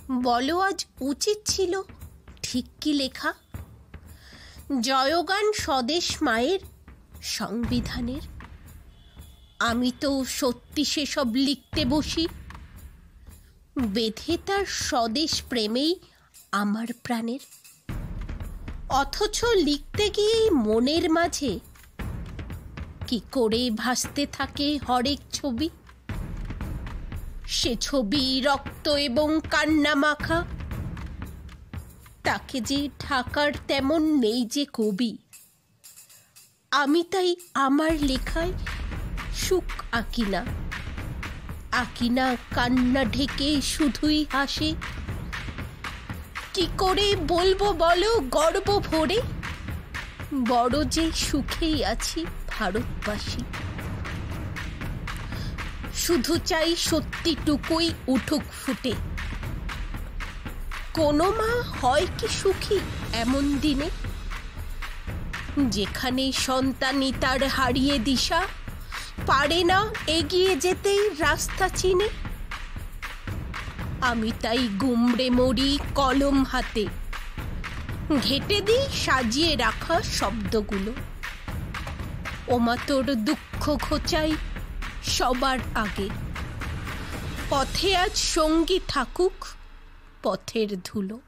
বলো, আজ উচিত ছিল ঠিক কি লেখা? জয়গান স্বদেশ মায়ের, সংবিধানের। আমি তো সত্যি সেসব লিখতে বসি। বেঁধে তার স্বদেশ প্রেমেই আমার প্রাণের। অথচ লিখতে গিয়েই মনের মাঝে কি করে ভাসতে থাকে হরেক ছবি। সে ছবি রক্ত এবং কান্না মাখা। তাকে যে ঢাকার তেমন নেই যে কবি। আমি তাই আমার লেখায় সুখ আঁকি না। আঁকি না কান্না ঢেকে শুধুই হাসে। কি করে বলবো বলো গর্ব ভরে, বড় যে সুখেই আছি ভারতবাসী। শুধু চাই সত্যিটুকুই উঠুক ফুটে। কোনো মা হয় কি সুখী এমন দিনে, যেখানে সন্তানই তার হারিয়ে দিশা পারে না এগিয়ে যেতেই রাস্তা চিনে। আমি তাই গুমড়ে মরি কলম হাতে, ঘেঁটে দিই সাজিয়ে রাখা শব্দগুলো। ওমা তোর দুঃখ ঘোচাই সবার আগে। পথে আজ সঙ্গী থাকুক পথের ধুলো।